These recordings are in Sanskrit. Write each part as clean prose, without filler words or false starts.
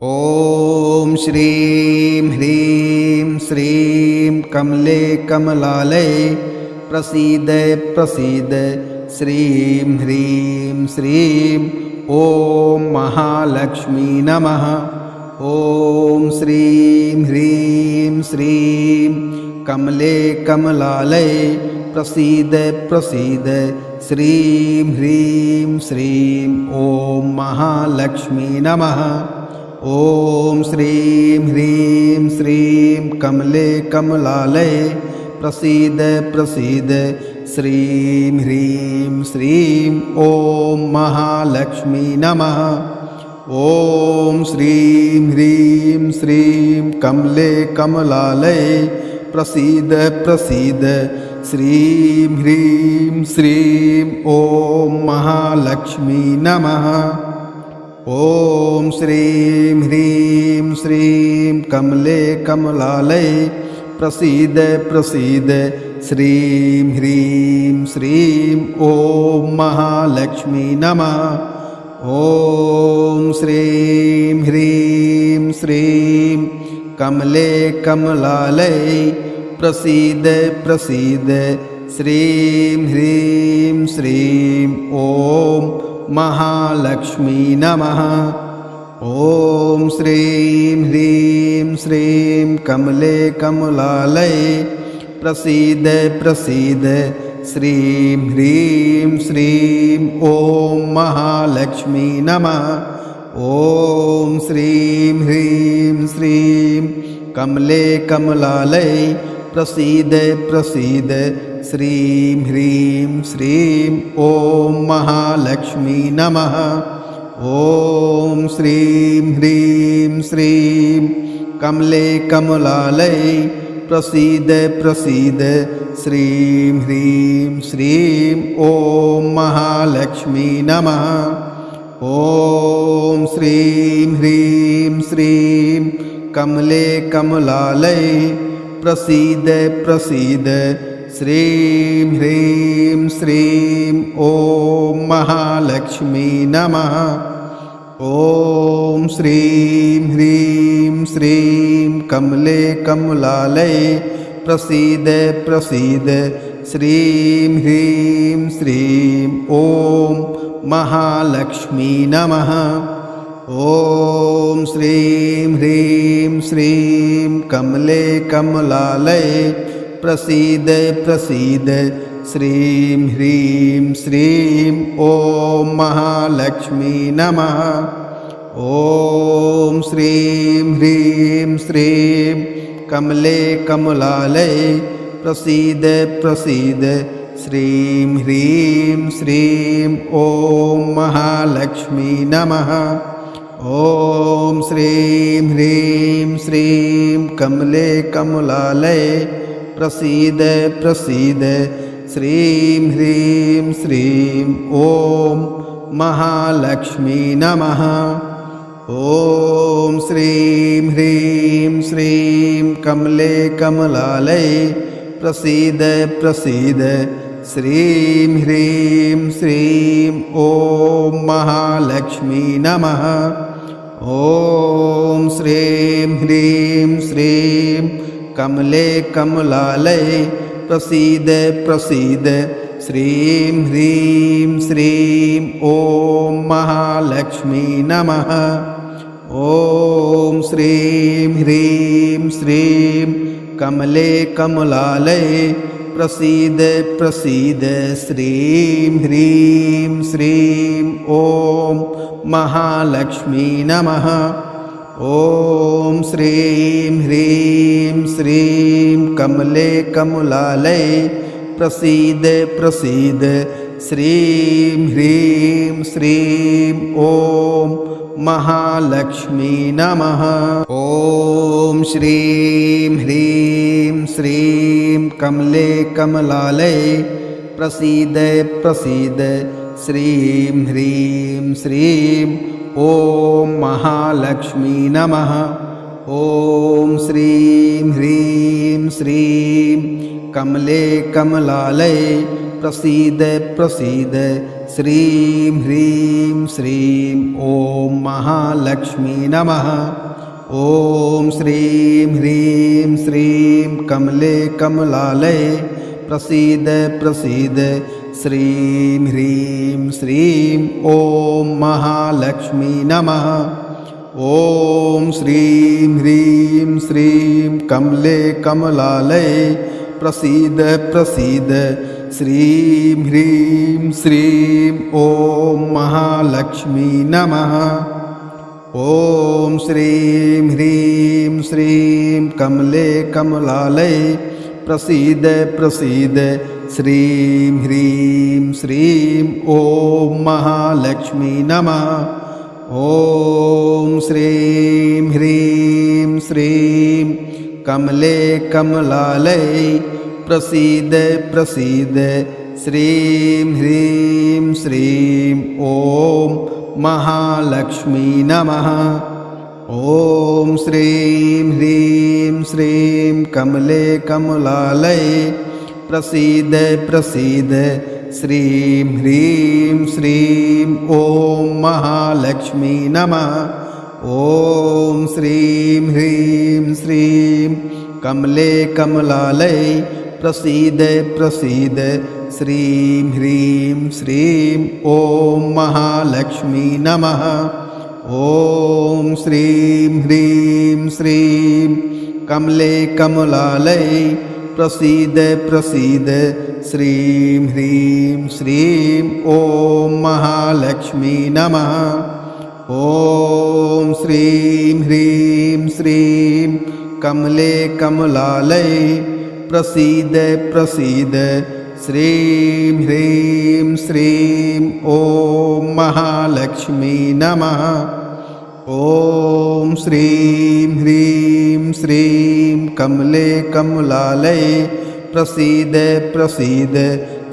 ॐ श्रीं ह्रीं श्रीं कमले कमलालये प्रसीद प्रसीद श्रीं ह्रीं श्रीं ॐ महालक्ष्मी नमः। ॐ श्रीं ह्रीं श्रीं कमले कमलालये प्रसीद प्रसीद श्रीं ह्रीं श्रीं ॐ महालक्ष्मी नमः। ॐ श्रीं ह्रीं श्रीं कमले कमलालये प्रसीद प्रसीद श्रीं ह्रीं श्रीं ॐ महालक्ष्मी नमः। ॐ श्रीं ह्रीं श्रीं कमले कमलालये प्रसीद प्रसीद श्रीं ह्रीं श्रीं ॐ महालक्ष्मी नमः। ॐ श्रीं ह्रीं श्रीं कमले कमलालये प्रसीद प्रसीद श्रीं ह्रीं श्रीं ॐ महालक्ष्मी नमः। ॐ श्रीं ह्रीं श्रीं कमले कमलालये प्रसीद प्रसीद श्रीं ह्रीं श्रीं ॐ महालक्ष्मी नमः। ॐ श्रीं ह्रीं श्रीं कमले कमलालये प्रसीद प्रसीद श्रीं ह्रीं श्रीं ॐ महालक्ष्मी नमः। ॐ श्रीं ह्रीं श्रीं कमले कमलालये प्रसीद प्रसीद श्रीं ह्रीं श्रीं ॐ महालक्ष्मी नमः। ॐ श्रीं ह्रीं श्रीं कमले कमलालये प्रसीद प्रसीद श्रीं ह्रीं श्रीं ॐ महालक्ष्मी नमः। ॐ श्रीं ह्रीं श्रीं कमले कमलालये प्रसीद प्रसीद श्रीं ह्रीं श्रीं ॐ महालक्ष्मी नमः। ॐ श्रीं ह्रीं श्रीं कमले कमलालये प्रसीद प्रसीद श्रीं ह्रीं श्रीं ॐ महालक्ष्मी नमः। ॐ श्रीं ह्रीं श्रीं कमले कमलालये प्रसीद प्रसीद श्रीं ह्रीं श्रीं ॐ महालक्ष्मी नमः। ॐ श्रीं ह्रीं श्रीं कमले कमलालये प्रसीद प्रसीद श्रीं ह्रीं श्रीं ॐ महालक्ष्मी नमः। ॐ श्रीं ह्रीं श्रीं कमले कमलालये प्रसीद प्रसीद श्रीं ह्रीं श्रीं ॐ महालक्ष्मी नमः। ॐ श्रीं ह्रीं श्रीं कमले कमलालये प्रसीद प्रसीद श्रीं ह्रीं श्रीं ॐ महालक्ष्मी नमः। ॐ श्रीं ह्रीं श्रीं कमले कमलालये प्रसीद प्रसीद श्रीं ह्रीं श्रीं ॐ महालक्ष्मी नमः। ॐ श्रीं ह्रीं श्रीं कमले कमलालये प्रसीद प्रसीद श्रीं ह्रीं श्रीं ॐ महालक्ष्मी नमः। ॐ श्रीं ह्रीं श्रीं कमले कमलालये प्रसीद प्रसीद श्रीं ह्रीं श्रीं ॐ महालक्ष्मी नमः। ॐ श्रीं ह्रीं श्रीं कमले कमलालये प्रसीद प्रसीद श्रीं ह्रीं श्रीं ॐ महालक्ष्मी नमः। ॐ श्रीं ह्रीं श्रीं कमले कमलालये प्रसीद प्रसीद श्रीं ह्रीं श्रीं ॐ महालक्ष्मी नमः। ॐ श्रीं ह्रीं श्रीं कमले कमलालये प्रसीद प्रसीद श्रीं ह्रीं श्रीं ॐ महालक्ष्मी नमः। ॐ श्रीं ह्रीं श्रीं कमले कमलालये प्रसीद प्रसीद श्रीं ह्रीं श्रीं ॐ महालक्ष्मी नमः। ॐ श्रीं ह्रीं श्रीं कमले कमलालये प्रसीद प्रसीद श्रीं ह्रीं श्रीं ॐ महालक्ष्मी नमः। ॐ श्रीं ह्रीं श्रीं कमले कमलालये प्रसीद प्रसीद श्रीं ह्रीं श्रीं ॐ महालक्ष्मी नमः। ॐ श्रीं ह्रीं श्रीं कमले कमलालये प्रसीद प्रसीद श्रीं ह्रीं श्रीं ॐ महालक्ष्मी नमः। ॐ श्रीं ह्रीं श्रीं कमले कमलालये प्रसीद प्रसीद श्रीं ह्रीं श्रीं ॐ महालक्ष्मी नमः। ॐ श्रीं ह्रीं श्रीं कमले कमलालये प्रसीद प्रसीद श्रीं ह्रीं श्रीं ॐ महालक्ष्मी नमः। ॐ श्रीं ह्रीं श्रीं कमले कमलालये प्रसीद प्रसीद श्रीं ह्रीं श्रीं ॐ महालक्ष्मी नमः। ॐ श्रीं ह्रीं श्रीं कमले कमलालये प्रसीद प्रसीद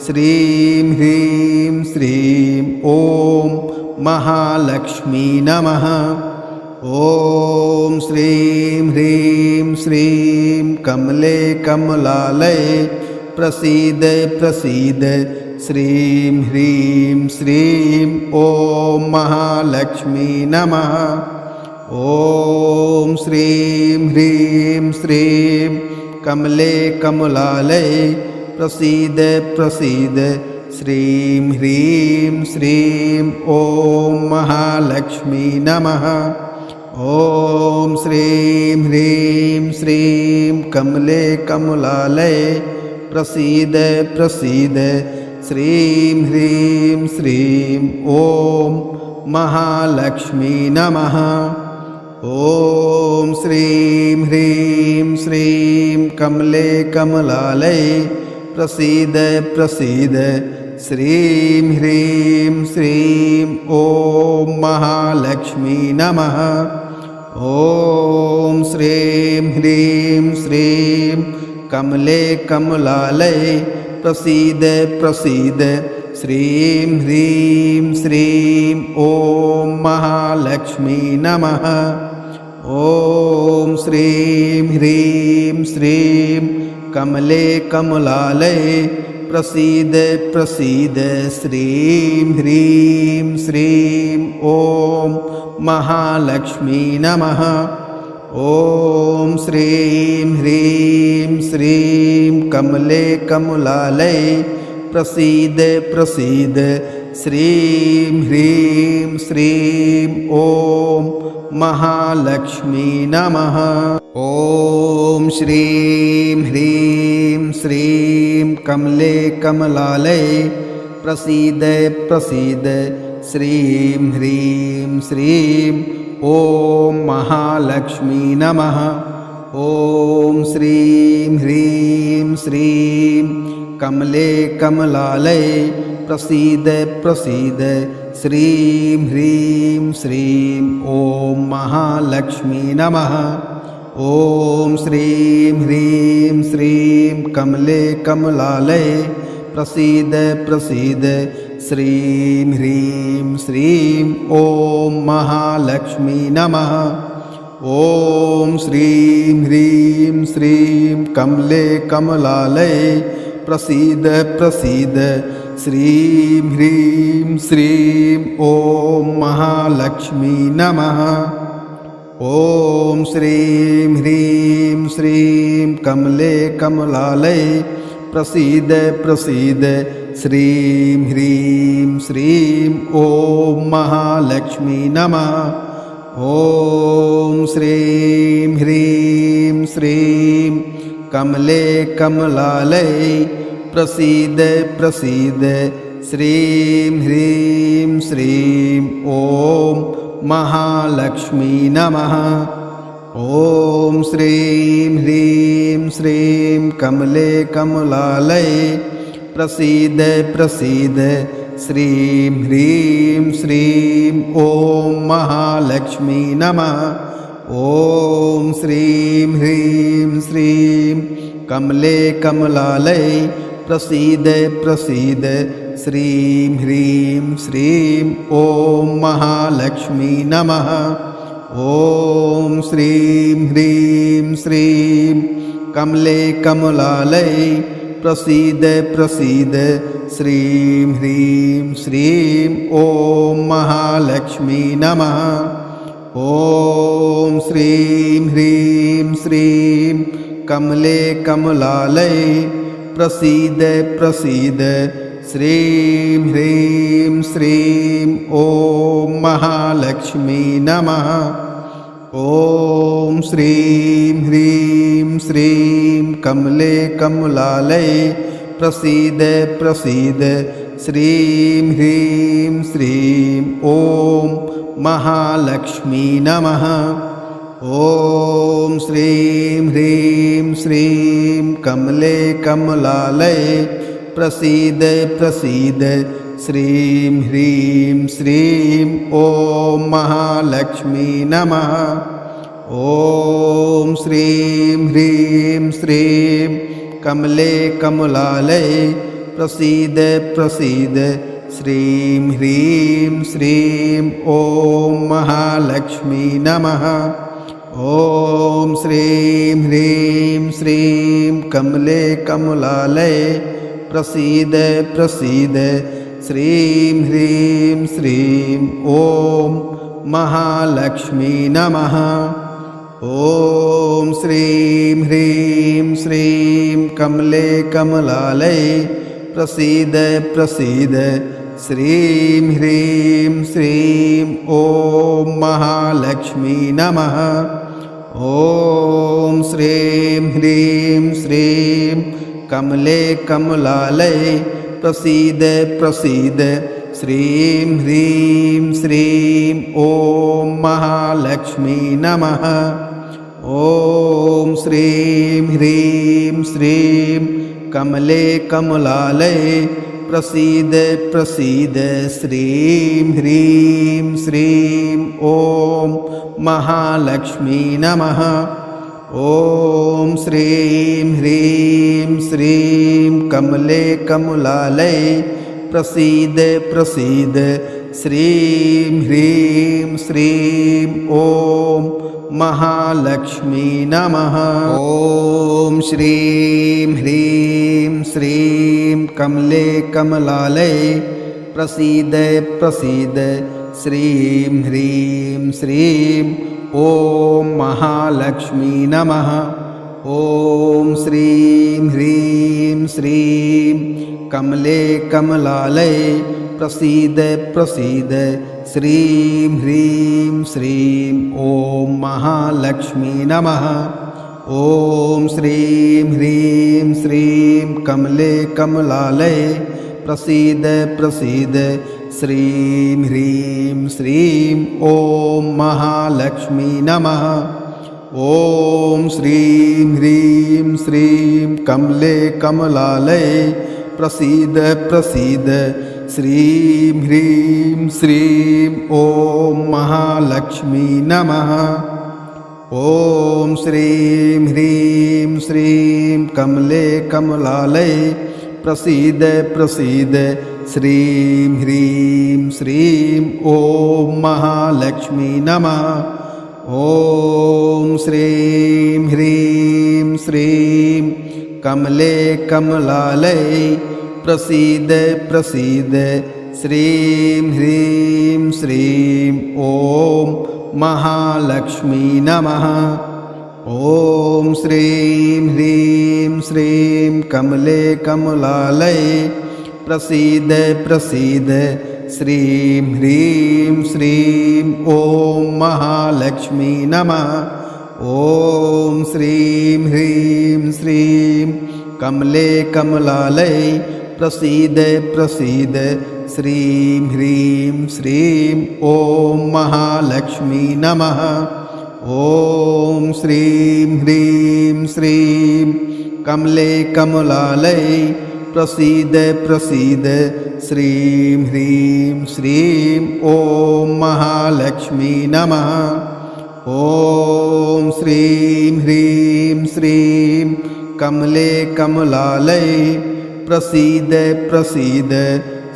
श्रीं ह्रीं श्रीं ॐ महालक्ष्मी नमः। ॐ श्रीं ह्रीं श्रीं कमले कमलालये प्रसीद प्रसीद श्रीं ह्रीं श्रीं ॐ महालक्ष्मी नमः। ॐ श्रीं ह्रीं श्रीं कमले कमलालये प्रसीद प्रसीद श्रीं ह्रीं श्रीं ॐ महालक्ष्मी नमः। ॐ श्रीं ह्रीं श्रीं कमले कमलालये प्रसीद प्रसीद श्रीं ह्रीं श्रीं ॐ महालक्ष्मी नमः। ॐ श्रीं ह्रीं श्रीं कमले कमलालये प्रसीद प्रसीद श्रीं ह्रीं श्रीं ॐ महालक्ष्मी नमः। ॐ श्रीं ह्रीं श्रीं कमले कमलालये प्रसीद प्रसीद श्रीं ह्रीं श्रीं ॐ महालक्ष्मी नमः। ॐ श्रीं ह्रीं श्रीं कमले कमलालये प्रसीद प्रसीद श्रीं ह्रीं श्रीं ॐ महालक्ष्मी नमः। ॐ श्रीं ह्रीं श्रीं कमले कमलालये प्रसीद प्रसीद श्रीं ह्रीं श्रीं ॐ महालक्ष्मी नमः। ॐ श्रीं ह्रीं श्रीं कमले कमलालये प्रसीद प्रसीद श्रीं ह्रीं श्रीं ॐ महालक्ष्मी नमः। ॐ श्रीं ह्रीं श्रीं कमले कमलालये प्रसीद प्रसीद श्रीं ह्रीं श्रीं ॐ महालक्ष्मी नमः। ॐ श्रीं ह्रीं श्रीं कमले कमलालये प्रसीद प्रसीद श्रीं ह्रीं श्रीं ॐ महालक्ष्मी नमः। ॐ श्रीं ह्रीं श्रीं कमले कमलालये प्रसीद प्रसीद श्रीं ह्रीं श्रीं ॐ महालक्ष्मी नमः। ॐ श्रीं ह्रीं श्रीं कमले कमलालये प्रसीद प्रसीद श्रीं ह्रीं श्रीं ॐ महालक्ष्मी नमः। ॐ श्रीं ह्रीं श्रीं कमले कमलालये प्रसीद प्रसीद श्रीं ह्रीं श्रीं ॐ महालक्ष्मी नमः। ॐ श्रीं ह्रीं श्रीं कमले कमलालये प्रसीद प्रसीद श्रीं ह्रीं श्रीं ॐ महालक्ष्मी नमः। ॐ श्रीं ह्रीं श्रीं कमले कमलालये प्रसीद प्रसीद श्रीं ह्रीं श्रीं ॐ महालक्ष्मी नमः। ॐ श्रीं ह्रीं श्रीं कमले कमलालये प्रसीद प्रसीद श्रीं ह्रीं श्रीं ॐ महालक्ष्मी नमः। ॐ श्रीं ह्रीं श्रीं कमले कमलालये प्रसीद प्रसीद श्रीं ह्रीं श्रीं ॐ महालक्ष्मी नमः। ॐ श्रीं ह्रीं श्रीं कमले कमलालये प्रसीद प्रसीद श्रीं ह्रीं श्रीं ॐ महालक्ष्मी नमः। ॐ श्रीं ह्रीं श्रीं कमले कमलालये प्रसीद प्रसीद श्रीं ह्रीं श्रीं ॐ महालक्ष्मी नमः। ॐ श्रीं ह्रीं श्रीं कमले कमलालये प्रसीद प्रसीद श्रीं ह्रीं श्रीं ॐ महालक्ष्मी नमः। ॐ श्रीं ह्रीं श्रीं कमले कमलालये प्रसीद प्रसीद श्रीं ह्रीं श्रीं ॐ महालक्ष्मी नमः। ॐ श्रीं ह्रीं श्रीं कमले कमलालये प्रसीद प्रसीद श्रीं ह्रीं श्रीं ॐ महालक्ष्मी नमः। ॐ श्रीं ह्रीं श्रीं कमले कमलालये प्रसीद प्रसीद श्रीं ह्रीं श्रीं ॐ महालक्ष्मी नमः। ॐ श्रीं ह्रीं श्रीं कमले कमलालये प्रसीद प्रसीद श्रीं ह्रीं श्रीं ॐ महालक्ष्मी नमः। ॐ श्रीं ह्रीं श्रीं कमले कमलालये प्रसीद प्रसीद श्रीं ह्रीं श्रीं ॐ महालक्ष्मी नमः। ॐ श्रीं ह्रीं श्रीं कमले कमलालये प्रसीद प्रसीद श्रीं ह्रीं श्रीं ॐ महालक्ष्मी नमः। ॐ श्रीं ह्रीं श्रीं कमले कमलालये प्रसीद प्रसीद श्रीं ह्रीं श्रीं ॐ महालक्ष्मी नमः। ॐ श्रीं ह्रीं श्रीं कमले कमलालये प्रसीद प्रसीद श्रीं ह्रीं श्रीं ॐ महालक्ष्मी नमः। ॐ श्रीं ह्रीं श्रीं कमले कमलालये प्रसीद प्रसीद श्रीं ह्रीं श्रीं ॐ महालक्ष्मी नमः। ॐ श्रीं ह्रीं श्रीं कमले कमलालये प्रसीद प्रसीद श्रीं ह्रीं श्रीं ॐ महालक्ष्मी नमः। ॐ श्रीं ह्रीं श्रीं कमले कमलालये प्रसीद प्रसीद श्रीं ह्रीं श्रीं ॐ महालक्ष्मी नमः। ॐ श्रीं ह्रीं श्रीं कमले कमलालये प्रसीद प्रसीद श्रीं ह्रीं श्रीं ॐ महालक्ष्मी नमः। ॐ श्रीं ह्रीं श्रीं कमले कमलालये प्रसीद प्रसीद श्रीं ह्रीं श्रीं ॐ महालक्ष्मी नमः। ॐ श्रीं ह्रीं श्रीं कमले कमलालये प्रसीद प्रसीद श्रीं ह्रीं श्रीं ॐ महालक्ष्मी नमः। ॐ श्रीं ह्रीं श्रीं कमले कमलालये प्रसीद प्रसीद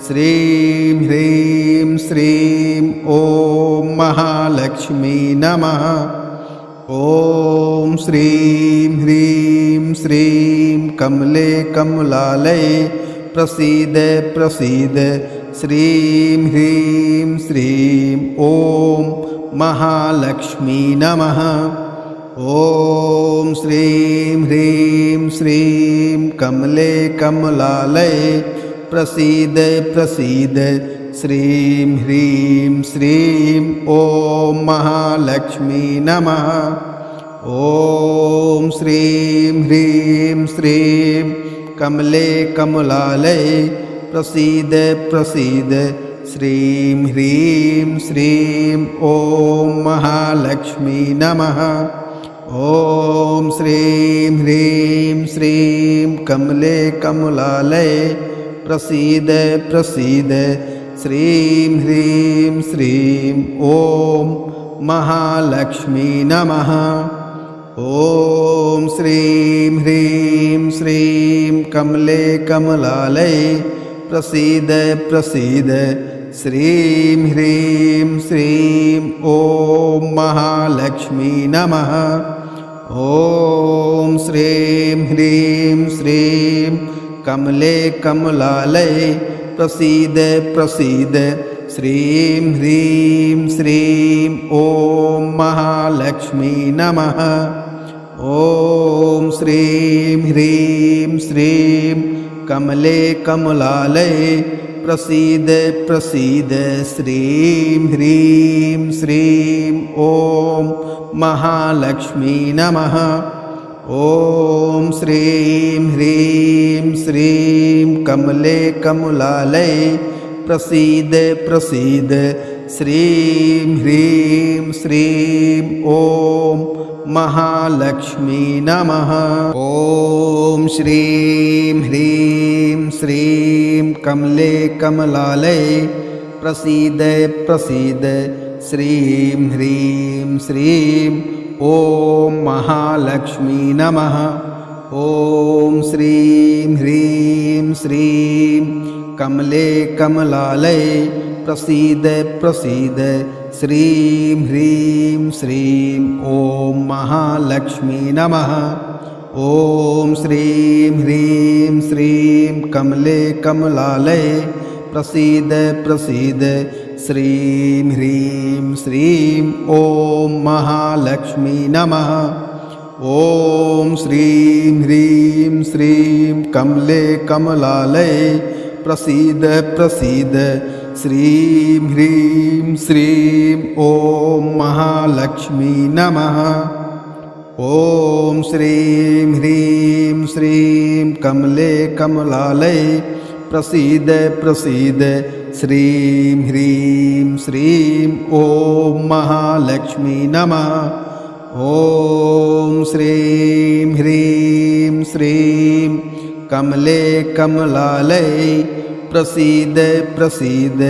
श्रीं ह्रीं श्रीं ॐ महालक्ष्मी नमः। ॐ श्रीं ह्रीं श्रीं कमले कमलालये प्रसीद प्रसीद श्रीं ह्रीं श्रीं ॐ महालक्ष्मी नमः। ॐ श्रीं ह्रीं श्रीं कमले कमलालये प्रसीद प्रसीद श्रीं ह्रीं श्रीं ॐ महालक्ष्मी नमः। ॐ श्रीं ह्रीं श्रीं कमले कमलालये प्रसीद प्रसीद श्रीं ह्रीं श्रीं ॐ महालक्ष्मी नमः। ॐ श्रीं ह्रीं श्रीं कमले कमलालये प्रसीद प्रसीद श्रीं ह्रीं श्रीं ॐ महालक्ष्मी नमः। ॐ श्रीं ह्रीं श्रीं कमले कमलालये प्रसीद प्रसीद श्रीं ह्रीं श्रीं ॐ महालक्ष्मी नमः। ॐ श्रीं ह्रीं श्रीं कमले कमलालये प्रसीद प्रसीद श्रीं ह्रीं श्रीं ॐ महालक्ष्मी नमः। ॐ श्रीं ह्रीं श्रीं कमले कमलालये प्रसीद प्रसीद श्रीं ह्रीं श्रीं ॐ महालक्ष्मी नमः। ॐ श्रीं ह्रीं श्रीं कमले कमलालये प्रसीद प्रसीद श्रीं ह्रीं श्रीं ॐ महालक्ष्मी नमः। ॐ श्रीं ह्रीं श्रीं कमले कमलालये प्रसीद प्रसीद श्रीं ह्रीं श्रीं ॐ महालक्ष्मी नमः। ॐ श्रीं ह्रीं श्रीं कमले कमलालये प्रसीद प्रसीद श्रीं ह्रीं श्रीं ॐ महालक्ष्मी नमः। ॐ श्रीं ह्रीं श्रीं कमले कमलालये प्रसीद प्रसीद श्रीं ह्रीं श्रीं ॐ महालक्ष्मी नमः। ॐ श्रीं ह्रीं श्रीं कमले कमलालये प्रसीद प्रसीद श्रीं ह्रीं श्रीं ॐ महालक्ष्मी नमः। ॐ श्रीं ह्रीं श्रीं कमले कमलालये प्रसीद प्रसीद श्रीं ह्रीं श्रीं ॐ महालक्ष्मी नमः। ॐ श्रीं ह्रीं श्रीं कमले कमलालये प्रसीद प्रसीद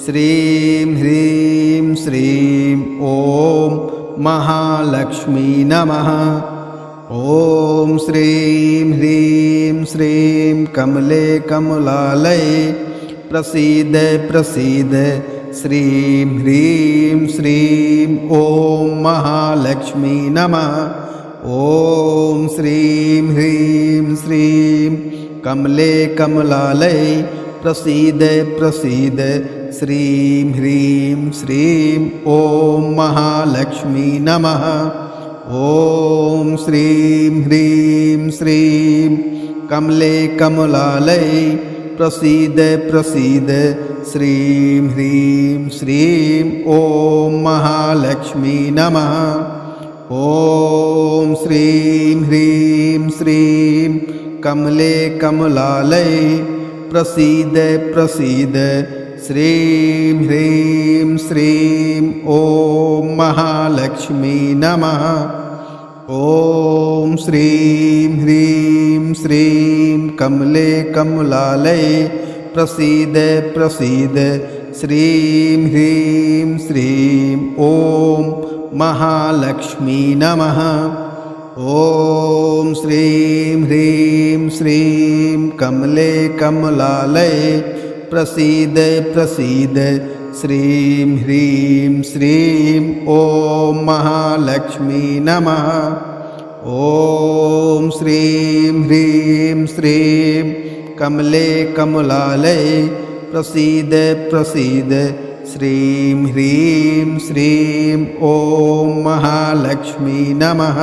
श्रीं ह्रीं श्रीं ॐ महालक्ष्मी नमः। ॐ श्रीं ह्रीं श्रीं कमले कमलालये प्रसीद प्रसीद श्रीं ह्रीं श्रीं ॐ महालक्ष्मी नमः। ॐ श्रीं ह्रीं श्रीं कमले कमलालये प्रसीद प्रसीद श्रीं ह्रीं श्रीं ॐ महालक्ष्मी नमः। ॐ श्रीं ह्रीं श्रीं कमले कमलालये प्रसीद प्रसीद श्रीं ह्रीं श्रीं ॐ महालक्ष्मी नमः। ॐ श्रीं ह्रीं श्रीं कमले कमलालये प्रसीद प्रसीद श्रीं ह्रीं श्रीं ॐ महालक्ष्मी नमः। ॐ श्रीं ह्रीं श्रीं कमले कमलालये प्रसीद प्रसीद श्रीं ह्रीं श्रीं ॐ महालक्ष्मी नमः। ॐ श्रीं ह्रीं श्रीं कमले कमलालये प्रसीद प्रसीद श्रीं ह्रीं श्रीं ॐ महालक्ष्मी नमः। ॐ श्रीं ह्रीं श्रीं कमले कमलालये प्रसीद प्रसीद श्रीं ह्रीं श्रीं ॐ महालक्ष्मी नमः।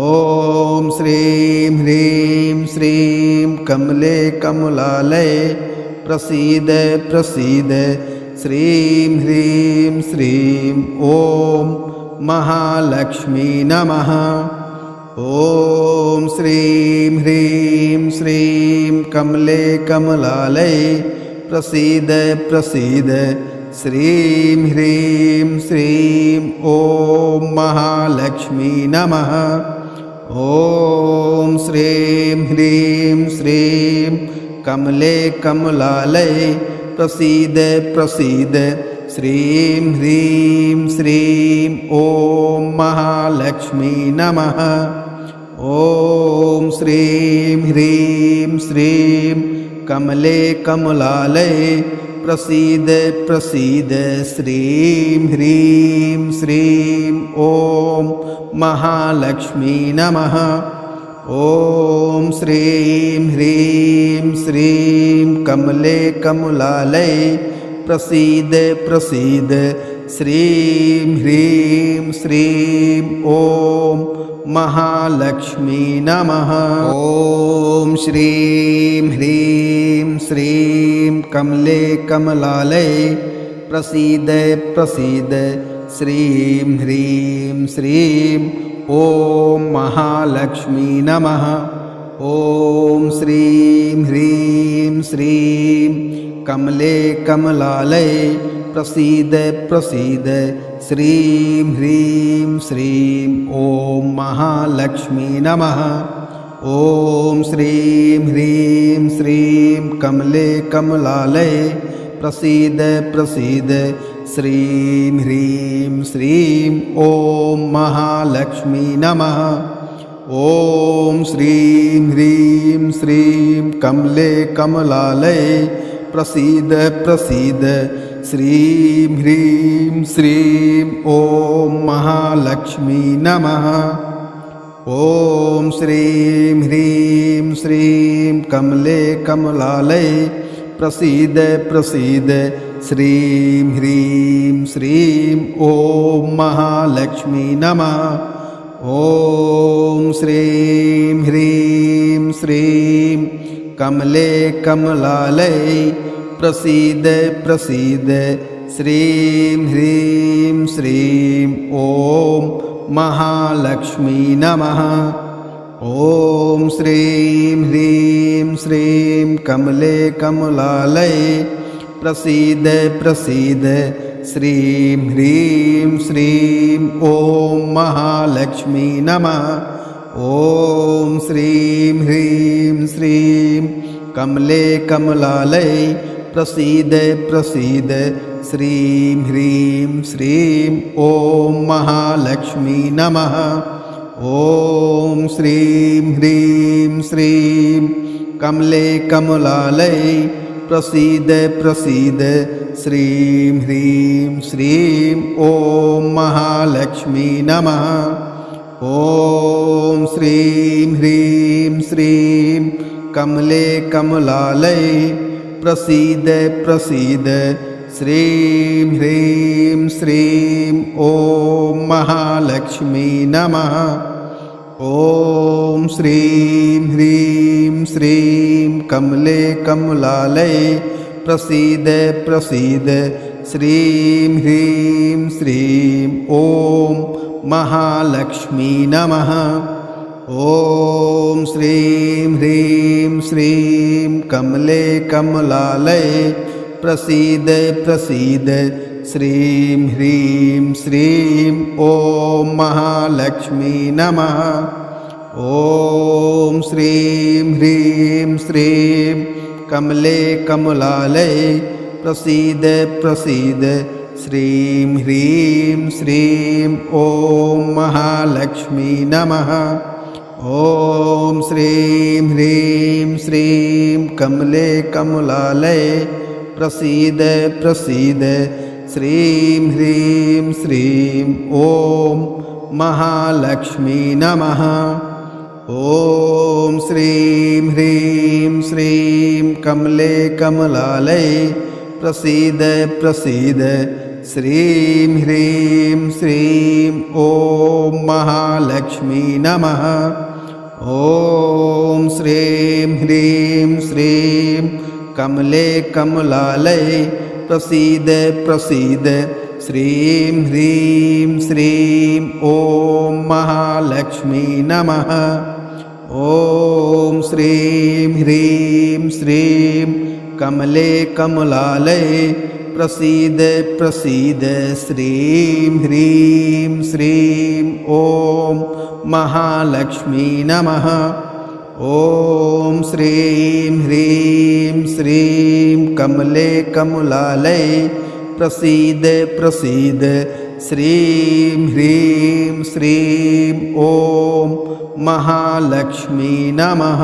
ॐ श्रीं ह्रीं श्रीं कमले कमलालये प्रसीद प्रसीद श्रीं ह्रीं श्रीं ॐ महालक्ष्मी नमः। ॐ श्रीं ह्रीं श्रीं कमले कमलालये प्रसीद प्रसीद श्रीं ह्रीं श्रीं ॐ महालक्ष्मी नमः। ॐ श्रीं ह्रीं श्रीं कमले कमलालये प्रसीद प्रसीद श्रीं ह्रीं श्रीं ॐ महालक्ष्मी नमः। ॐ श्रीं ह्रीं श्रीं कमले कमलालये प्रसीद प्रसीद श्रीं ह्रीं श्रीं ॐ महालक्ष्मी नमः। ॐ श्रीं ह्रीं श्रीं कमले कमलालये प्रसीद प्रसीद श्रीं ह्रीं श्रीं ॐ महालक्ष्मी नमः। ॐ श्रीं ह्रीं श्रीं कमले कमलालये प्रसीद प्रसीद श्रीं ह्रीं श्रीं ॐ महालक्ष्मी नमः। ॐ श्रीं ह्रीं श्रीं कमले कमलालये प्रसीद प्रसीद श्रीं ह्रीं श्रीं ॐ महालक्ष्मी नमः। ॐ श्रीं ह्रीं श्रीं कमले कमलालये प्रसीद प्रसीद श्रीं ह्रीं श्रीं ॐ महालक्ष्मी नमः। ॐ श्रीं ह्रीं श्रीं कमले कमलालये प्रसीद प्रसीद श्रीं ह्रीं श्रीं ॐ महालक्ष्मी नमः। ॐ श्रीं ह्रीं श्रीं कमले कमलालये प्रसीद प्रसीद श्रीं ह्रीं श्रीं ॐ महालक्ष्मी नमः। ॐ श्रीं ह्रीं श्रीं कमले कमलालये प्रसीद प्रसीद श्रीं ह्रीं श्रीं ॐ महालक्ष्मी नमः। ॐ श्रीं ह्रीं श्रीं कमले कमलालये प्रसीद प्रसीद श्रीं ह्रीं श्रीं ॐ महालक्ष्मी नमः। ॐ श्रीं ह्रीं श्रीं कमले कमलालये प्रसीद प्रसीद श्रीं ह्रीं श्रीं ॐ महालक्ष्मी नमः। ॐ श्रीं ह्रीं श्रीं कमले कमलालये प्रसीद प्रसीद श्रीं ह्रीं श्रीं ॐ महालक्ष्मी नमः। ॐ श्रीं ह्रीं श्रीं कमले कमलालये प्रसीद प्रसीद श्रीं ह्रीं श्रीं ॐ महालक्ष्मी नमः। ॐ श्रीं ह्रीं श्रीं कमले कमलालये प्रसीद प्रसीद श्रीं ह्रीं श्रीं ॐ महालक्ष्मी नमः। ॐ श्रीं ह्रीं श्रीं कमले कमलालये प्रसीद प्रसीद श्रीं ह्रीं श्रीं ॐ महालक्ष्मी नमः। ॐ श्रीं ह्रीं श्रीं कमले कमलालये प्रसीद प्रसीद श्रीं ह्रीं श्रीं ॐ महालक्ष्मी नमः। ॐ श्रीं ह्रीं श्रीं कमले कमलालये प्रसीद प्रसीद श्रीं ह्रीं श्रीं ॐ महालक्ष्मी नमः। ॐ श्रीं ह्रीं श्रीं कमले कमलालये प्रसीद प्रसीद श्रीं ह्रीं श्रीं ॐ महालक्ष्मी नमः। ॐ श्रीं ह्रीं श्रीं कमले कमलालये प्रसीद प्रसीद श्रीं ह्रीं श्रीं ॐ महालक्ष्मी नमः। ॐ श्रीं ह्रीं श्रीं कमले कमलालये प्रसीद प्रसीद श्रीं ह्रीं श्रीं ॐ महालक्ष्मी नमः। ॐ श्रीं ह्रीं श्रीं कमले कमलालये प्रसीद प्रसीद श्रीं ह्रीं श्रीं ॐ महालक्ष्मी नमः।